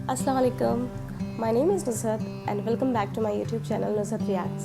Assalamu alaikum. My name is Nusrat and welcome back to my YouTube channel Nusrat Reacts.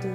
20।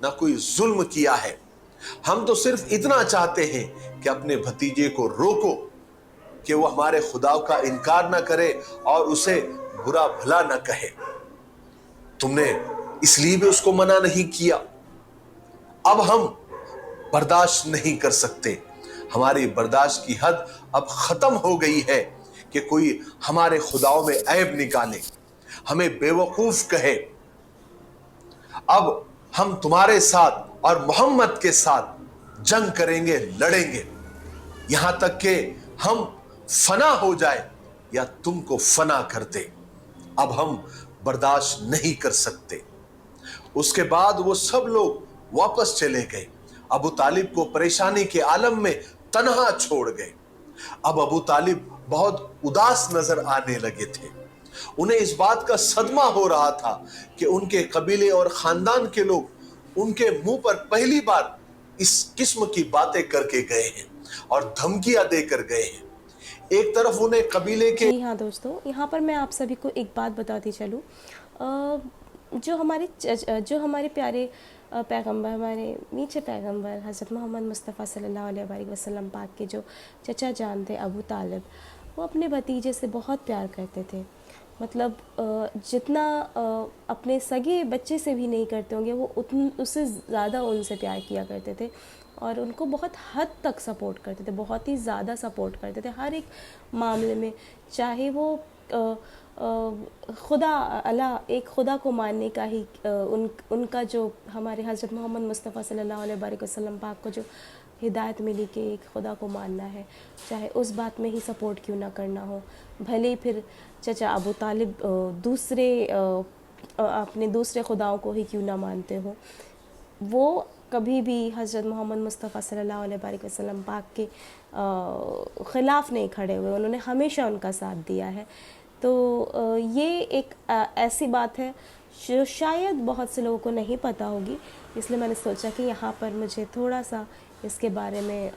نہ کوئی ظلم کیا ہے. ہم تو صرف اتنا چاہتے ہیں کہ اپنے بھتیجے کو روکو کہ وہ ہمارے خدا کا انکار نہ کرے اور اسے برا بھلا نہ کہے. تم نے اس لیے بھی اس کو منع نہیں کیا. اب ہم برداشت نہیں کر سکتے. ہماری برداشت کی حد اب ختم ہو گئی ہے کہ کوئی ہمارے خداؤں میں عیب نکالے, ہمیں بے وقوف کہے. اب ہم تمہارے ساتھ اور محمد کے ساتھ جنگ کریں گے, لڑیں گے, یہاں تک کہ ہم فنا ہو جائے یا تم کو فنا کر دے. اب ہم برداشت نہیں کر سکتے. اس کے بعد وہ سب لوگ واپس چلے گئے. ابو طالب کو پریشانی کے عالم میں تنہا چھوڑ گئے. اب ابو طالب بہت اداس نظر آنے لگے تھے. انہیں اس بات کا صدمہ ہو رہا تھا کہ ان کے قبیلے اور خاندان کے لوگ ان کے منہ پر پہلی بار اس قسم کی باتیں کر کے گئے ہیں اور دھمکیاں دے کر گئے ہیں. ایک طرف انہیں قبیلے کے جی ہاں دوستو, یہاں پر میں آپ سبھی کو ایک بات بتاتی چلوں. جو ہمارے پیارے پیغمبر, ہمارے میٹھے پیغمبر حضرت محمد مصطفیٰ صلی اللہ علیہ وآلہ وسلم پاک کے جو چچا جان تھے ابو طالب, وہ اپنے بھتیجے سے بہت پیار کرتے تھے. مطلب جتنا اپنے سگے بچے سے بھی نہیں کرتے ہوں گے, وہ اس سے زیادہ ان سے پیار کیا کرتے تھے اور ان کو بہت حد تک سپورٹ کرتے تھے, بہت ہی زیادہ سپورٹ کرتے تھے ہر ایک معاملے میں. چاہے وہ خدا اللہ, ایک خدا کو ماننے کا ہی ان کا جو ہمارے حضرت محمد مصطفیٰ صلی اللہ علیہ وآلہ وسلم پاک کو جو ہدایت ملی کہ ایک خدا کو ماننا ہے, چاہے اس بات میں ہی سپورٹ کیوں نہ کرنا ہو. بھلے پھر چچا ابو طالب اپنے دوسرے خداؤں کو ہی کیوں نہ مانتے ہوں, وہ کبھی بھی حضرت محمد مصطفیٰ صلی اللہ علیہ وآلہ وسلم پاک کے خلاف نہیں کھڑے ہوئے. انہوں نے ہمیشہ ان کا ساتھ دیا ہے. تو یہ ایک ایسی بات ہے جو شاید بہت سے لوگوں کو نہیں پتہ ہوگی, اس لیے میں نے سوچا کہ یہاں پر مجھے تھوڑا سا اس کے بارے میں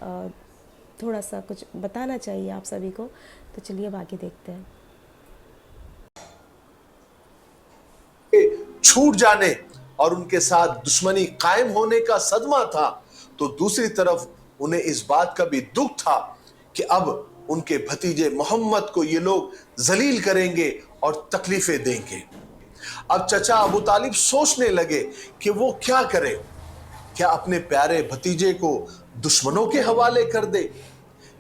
تھوڑا سا کچھ بتانا چاہیے آپ سبھی کو. تو چلیے اب آگے دیکھتے ہیں. چھوٹ جانے اور ان کے ساتھ دشمنی قائم ہونے کا صدمہ تھا, تو دوسری طرف انہیں اس بات کا بھی دکھ تھا کہ اب ان کے بھتیجے محمد کو یہ لوگ ذلیل کریں گے اور تکلیفیں دیں گے. اب چچا ابو طالب سوچنے لگے کہ وہ کیا کرے. کیا اپنے پیارے بھتیجے کو دشمنوں کے حوالے کر دے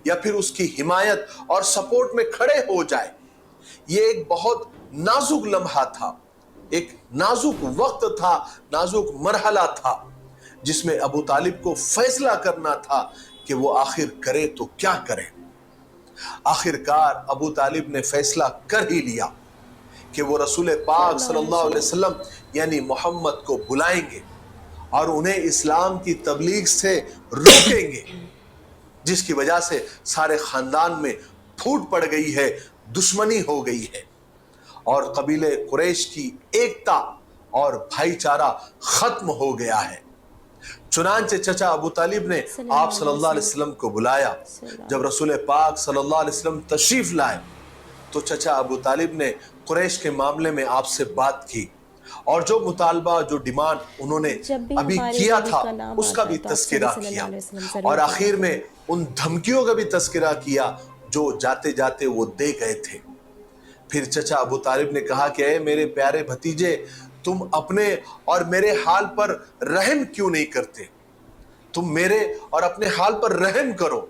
یا پھر اس کی حمایت اور سپورٹ میں کھڑے ہو جائے. یہ ایک بہت نازک لمحہ تھا, ایک نازک وقت تھا, نازک مرحلہ تھا جس میں ابو طالب کو فیصلہ کرنا تھا کہ وہ آخر کرے تو کیا کرے. آخر کار ابو طالب نے فیصلہ کر ہی لیا کہ وہ رسول پاک صلی اللہ علیہ وسلم یعنی محمد کو بلائیں گے اور انہیں اسلام کی تبلیغ سے روکیں گے, جس کی وجہ سے سارے خاندان میں پھوٹ پڑ گئی ہے, دشمنی ہو گئی ہے اور قبیلے قریش کی ایکتا اور بھائی چارہ ختم ہو گیا ہے. چنانچہ چچا ابو طالب نے آپ صلی اللہ علیہ وسلم کو بلایا. جب رسول پاک صلی اللہ علیہ وسلم تشریف لائے تو چچا ابو طالب نے قریش کے معاملے میں آپ سے بات کی اور جو مطالبہ, جو ڈیمانڈ انہوں نے ابھی کیا تھا اس کا بھی تذکرہ کیا اور آخر میں ان دھمکیوں کا بھی تذکرہ کیا جو جاتے جاتے وہ دے گئے تھے. پھر چچا ابو طالب نے کہا کہ اے میرے پیارے بھتیجے, تم اپنے اور میرے حال پر رحم کیوں نہیں کرتے؟ تم میرے اور اپنے حال پر رحم کرو.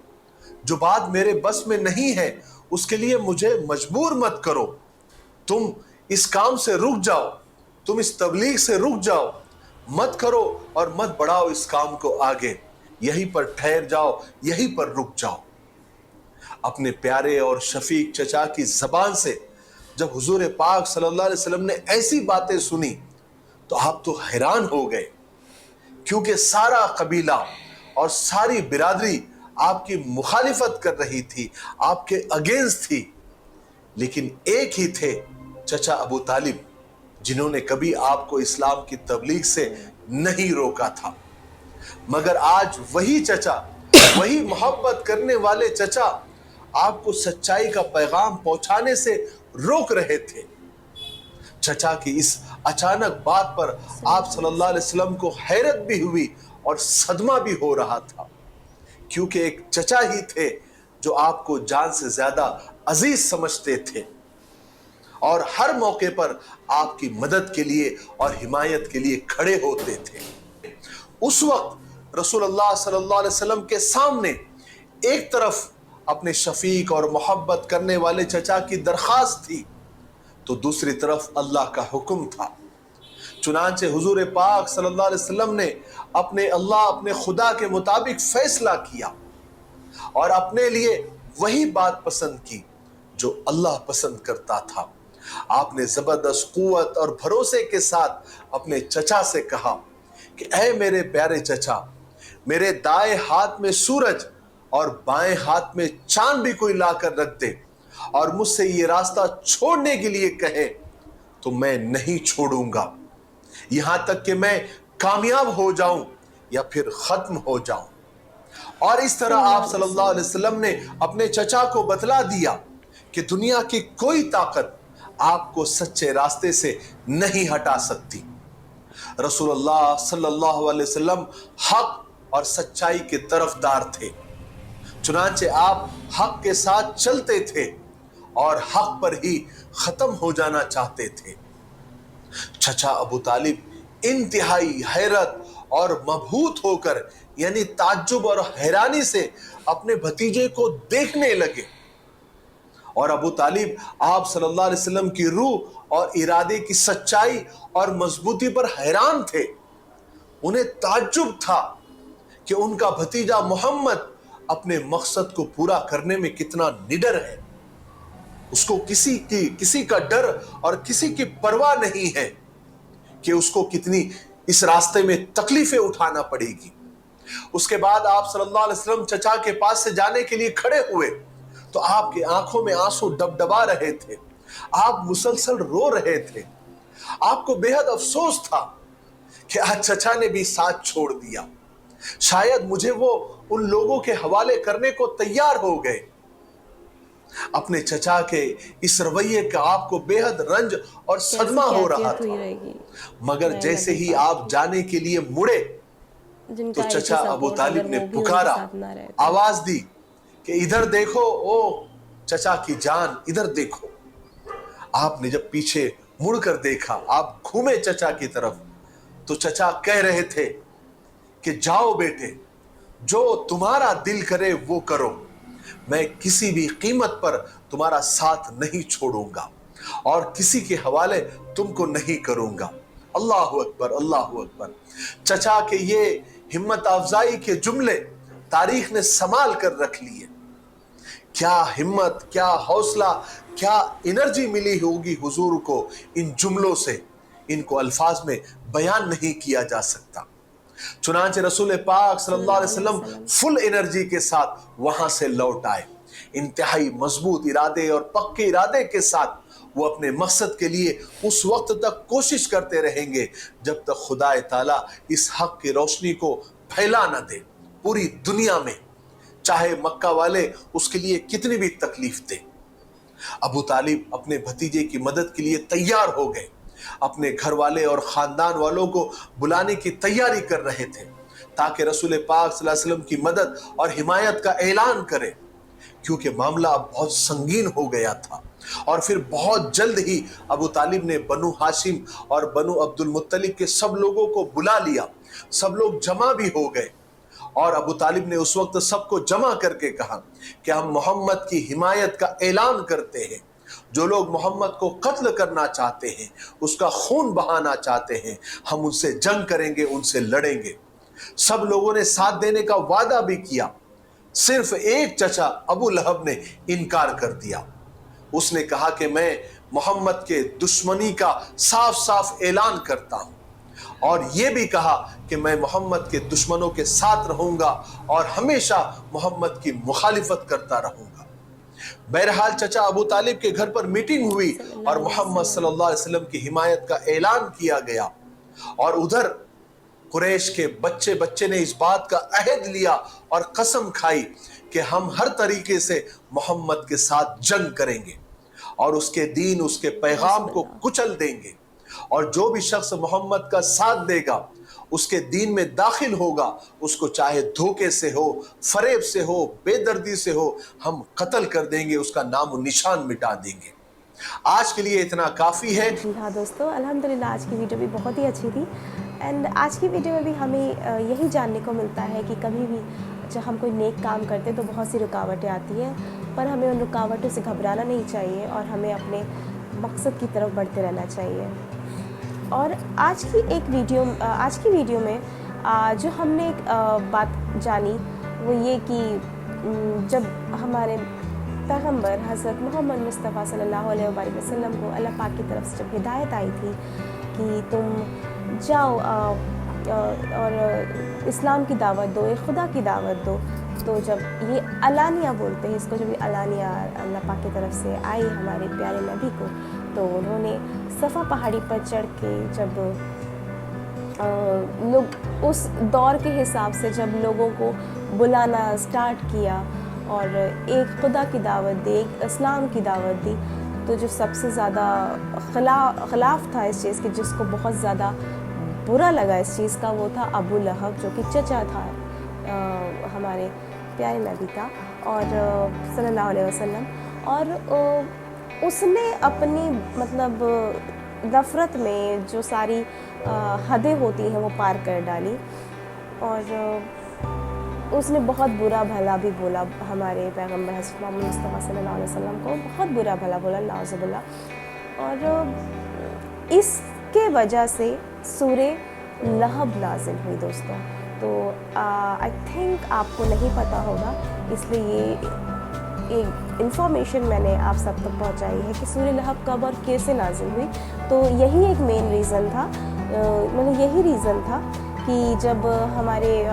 جو بات میرے بس میں نہیں ہے اس کے لیے مجھے مجبور مت کرو. تم اس کام سے رک جاؤ, تم اس تبلیغ سے رک جاؤ, مت کرو اور مت بڑھاؤ اس کام کو آگے. یہیں پر ٹھہر جاؤ, یہیں پر رک جاؤ. اپنے پیارے اور شفیق چچا کی زبان سے جب حضور پاک صلی اللہ علیہ وسلم نے ایسی باتیں سنی تو آپ تو حیران ہو گئے, کیونکہ سارا قبیلہ اور ساری برادری آپ کی مخالفت کر رہی تھی, آپ کے اگینسٹ تھی. لیکن ایک ہی تھے چچا ابو طالب جنہوں نے کبھی آپ کو اسلام کی تبلیغ سے نہیں روکا تھا. مگر آج وہی چچا, وہی محبت کرنے والے چچا آپ کو سچائی کا پیغام پہنچانے سے روک رہے تھے. چچا کی اس اچانک بات پر آپ صلی اللہ علیہ وسلم کو حیرت بھی ہوئی اور صدمہ بھی ہو رہا تھا، کیونکہ ایک چچا ہی تھے جو آپ کو جان سے زیادہ عزیز سمجھتے تھے اور ہر موقع پر آپ کی مدد کے لیے اور حمایت کے لیے کھڑے ہوتے تھے۔ اس وقت رسول اللہ صلی اللہ علیہ وسلم کے سامنے ایک طرف اپنے شفیق اور محبت کرنے والے چچا کی درخواست تھی تو دوسری طرف اللہ کا حکم تھا۔ چنانچہ حضور پاک صلی اللہ علیہ وسلم نے اپنے خدا کے مطابق فیصلہ کیا اور اپنے لیے وہی بات پسند کی جو اللہ پسند کرتا تھا۔ آپ نے زبردست قوت اور بھروسے کے ساتھ اپنے چچا سے کہا کہ اے میرے پیارے چچا، میرے دائیں ہاتھ میں سورج اور بائیں ہاتھ میں چاند بھی کوئی لا کر رکھ دے اور مجھ سے یہ راستہ چھوڑنے کے لیے کہے تو میں نہیں چھوڑوں گا، یہاں تک کہ میں کامیاب ہو جاؤں یا پھر ختم ہو جاؤں۔ اور اس طرح آپ صلی اللہ علیہ وسلم نے اپنے چچا کو بتلا دیا کہ دنیا کی کوئی طاقت آپ کو سچے راستے سے نہیں ہٹا سکتی۔ رسول اللہ صلی اللہ علیہ وسلم حق اور سچائی کے طرفدار تھے، چنانچہ آپ حق کے ساتھ چلتے تھے اور حق پر ہی ختم ہو جانا چاہتے تھے۔ چچا ابو طالب انتہائی حیرت اور مبہوت ہو کر یعنی تعجب اور حیرانی سے اپنے بھتیجے کو دیکھنے لگے، اور ابو طالب آپ صلی اللہ علیہ وسلم کی روح اور ارادے کی سچائی اور مضبوطی پر حیران تھے۔ انہیں تعجب تھا کہ ان کا بھتیجا محمد اپنے مقصد کو پورا کرنے میں کتنا نڈر ہے، اس کو کسی کا ڈر اور کسی کی پرواہ نہیں ہے کہ اس کو کتنی اس راستے میں تکلیفیں اٹھانا پڑے گی۔ اس کے بعد آپ صلی اللہ علیہ وسلم چچا کے پاس سے جانے کے لیے کھڑے ہوئے تو آپ کے آنکھوں میں آنسو ڈبڈبا رہے تھے، آپ مسلسل رو رہے تھے۔ آپ کو بے حد افسوس تھا کہ آج چچا نے بھی ساتھ چھوڑ دیا، شاید مجھے وہ ان لوگوں کے حوالے کرنے کو تیار ہو گئے۔ اپنے چچا کے اس رویے کا آپ کو بے حد رنج اور صدمہ ہو رہا تھا، مگر جیسے ہی آپ جانے کے لیے مڑے تو چچا ابو طالب نے پکارا، آواز دی کہ ادھر دیکھو او چچا کی جان، ادھر دیکھو۔ آپ نے جب پیچھے مڑ کر دیکھا، آپ گھومے چچا کی طرف تو چچا کہہ رہے تھے کہ جاؤ بیٹے، جو تمہارا دل کرے وہ کرو، میں کسی بھی قیمت پر تمہارا ساتھ نہیں چھوڑوں گا اور کسی کے حوالے تم کو نہیں کروں گا۔ اللہ اکبر، اللہ اکبر۔ چچا کے یہ ہمت افزائی کے جملے تاریخ نے سنبھال کر رکھ لیے۔ کیا ہمت، کیا حوصلہ، کیا انرجی ملی ہوگی حضور کو ان جملوں سے، ان کو الفاظ میں بیان نہیں کیا جا سکتا۔ چنانچہ رسول پاک صلی اللہ علیہ وسلم فل انرجی کے ساتھ وہاں سے لوٹ آئے، انتہائی مضبوط ارادے اور پکے ارادے کے ساتھ وہ اپنے مقصد کے لیے اس وقت تک کوشش کرتے رہیں گے جب تک خدا تعالیٰ اس حق کی روشنی کو پھیلا نہ دے پوری دنیا میں، چاہے مکہ والے اس کے لیے کتنی بھی تکلیف دیں۔ ابو طالب اپنے بھتیجے کی مدد کے لیے تیار ہو گئے، اپنے گھر والے اور خاندان والوں کو بلانے کی تیاری کر رہے تھے تاکہ رسول پاک صلی اللہ علیہ وسلم کی مدد اور حمایت کا اعلان کرے، کیونکہ معاملہ اب بہت سنگین ہو گیا تھا۔ اور پھر بہت جلد ہی ابو طالب نے بنو ہاشم اور بنو عبد المطلب کے سب لوگوں کو بلا لیا، سب لوگ جمع بھی ہو گئے، اور ابو طالب نے اس وقت سب کو جمع کر کے کہا کہ ہم محمد کی حمایت کا اعلان کرتے ہیں، جو لوگ محمد کو قتل کرنا چاہتے ہیں، اس کا خون بہانا چاہتے ہیں، ہم ان سے جنگ کریں گے، ان سے لڑیں گے۔ سب لوگوں نے ساتھ دینے کا وعدہ بھی کیا، صرف ایک چچا ابو لہب نے انکار کر دیا۔ اس نے کہا کہ میں محمد کے دشمنی کا صاف صاف اعلان کرتا ہوں، اور یہ بھی کہا کہ میں محمد کے دشمنوں کے ساتھ رہوں گا اور ہمیشہ محمد کی مخالفت کرتا رہوں گا۔ بہرحال چچا ابو طالب کے گھر پر میٹنگ ہوئی اور محمد صلی اللہ علیہ وسلم کی حمایت کا اعلان کیا گیا، اور ادھر قریش کے بچے نے اس بات کا عہد لیا اور قسم کھائی کہ ہم ہر طریقے سے محمد کے ساتھ جنگ کریں گے اور اس کے دین اس کے پیغام کو کچل دیں گے. اور جو بھی شخص محمد کا ساتھ دے گا اس کے دین میں داخل ہوگا, اس کو چاہے دھوکے سے ہو, فریب سے ہو, بے دردی سے ہو, ہم قتل کر دیں گے, اس کا نام و نشان مٹا دیں گے. آج کے لیے اتنا کافی ہے. جی ہاں دوستو, الحمدللہ آج کی ویڈیو بھی بہت ہی اچھی تھی. اینڈ آج کی ویڈیو میں بھی ہمیں یہی جاننے کو ملتا ہے کہ کبھی بھی جب ہم کوئی نیک کام کرتے تو بہت سی رکاوٹیں آتی ہیں, پر ہمیں ان رکاوٹوں سے گھبرانا نہیں چاہیے اور ہمیں اپنے مقصد کی طرف بڑھتے رہنا چاہیے. اور آج کی ویڈیو میں جو ہم نے ایک بات جانی وہ یہ کہ جب ہمارے پیغمبر حضرت محمد مصطفیٰ صلی اللہ علیہ وآلہ وسلم کو اللہ پاک کی طرف سے جب ہدایت آئی تھی کہ تم جاؤ اور اسلام کی دعوت دو, خدا کی دعوت دو, تو جب یہ علانیہ بولتے ہیں اس کو, جب یہ علانیہ اللہ پاک کی طرف سے آئی ہمارے پیارے نبی کو, تو انہوں نے صفا پہاڑی پر چڑھ کے جب لوگ اس دور کے حساب سے جب لوگوں کو بلانا سٹارٹ کیا اور ایک خدا کی دعوت دی, ایک اسلام کی دعوت دی, تو جو سب سے زیادہ خلاف تھا اس چیز کے, جس کو بہت زیادہ برا لگا اس چیز کا, وہ تھا ابو لہب, جو کہ چچا تھا ہمارے پیارے نبی کا اور صلی اللہ علیہ وسلم. اور اس نے اپنی مطلب نفرت میں جو ساری حدیں ہوتی ہیں وہ پار کر ڈالی اور اس نے بہت برا بھلا بھی بولا ہمارے پیغمبر حضرت محمد مصطفیٰ صلی اللہ علیہ وسلم کو, بہت برا بھلا بولا, نعوذ باللہ. اور اس کے وجہ سے سورہ لہب نازل ہوئی دوستوں. تو آئی تھنک آپ کو نہیں پتہ ہوگا, اس لیے یہ ایک انفارمیشن میں نے آپ سب تک پہنچائی ہے کہ سورہ لہب کب اور کیسے نازل ہوئی. تو یہی ایک مین ریزن تھا, مطلب یہی ریزن تھا کہ جب ہمارے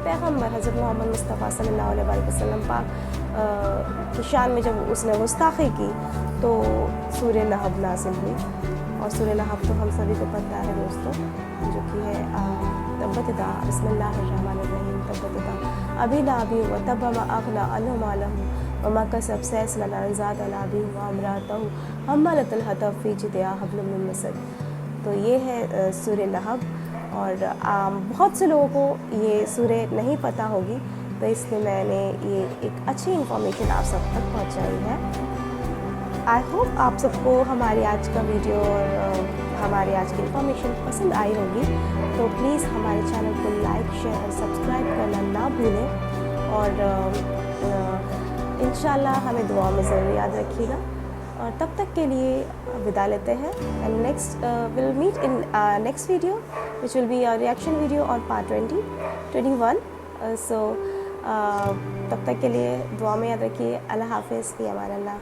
پیغمبر حضرت محمد مصطفیٰ صلی اللہ علیہ وآلہ وسلم پاک کی شان میں جب اس نے گستاخی کی تو سورہ لہب نازل ہوئی. اور سورہ لہب تو ہم سبھی کو پتہ ہے دوستوں, جو کہ ہے تبت یدا بسم اللہ الرحمن الرحیم, تبت یدا ابی لہب وتب ما اغنی عنہ مالہ وما کسب سیصلی نارا ذات لہب وامرأتہ حمالۃ الحطب فی جیدہا حبل من مسد. تو یہ ہے سورہ لہب. اور بہت سے لوگوں کو یہ سورہ نہیں پتہ ہوگی, تو اس لیے میں نے یہ ایک اچھی انفارمیشن آپ سب تک پہنچائی ہے. آئی ہوپ آپ سب کو ہماری آج کا ویڈیو اور ہماری آج کی انفارمیشن پسند آئی ہوگی. تو پلیز ہمارے چینل کو لائک, شیئر اور سبسکرائب کرنا نہ بھولیں, اور انشاءاللہ ہمیں دعا میں ضرور یاد رکھیے گا. اور تب تک کے لیے ودا لیتے ہیں. And next will meet in next video which will be a reaction video on part 21. So تب تک کے لیے دعا میں یاد رکھیے. اللہ حافظ, فی امان اللہ.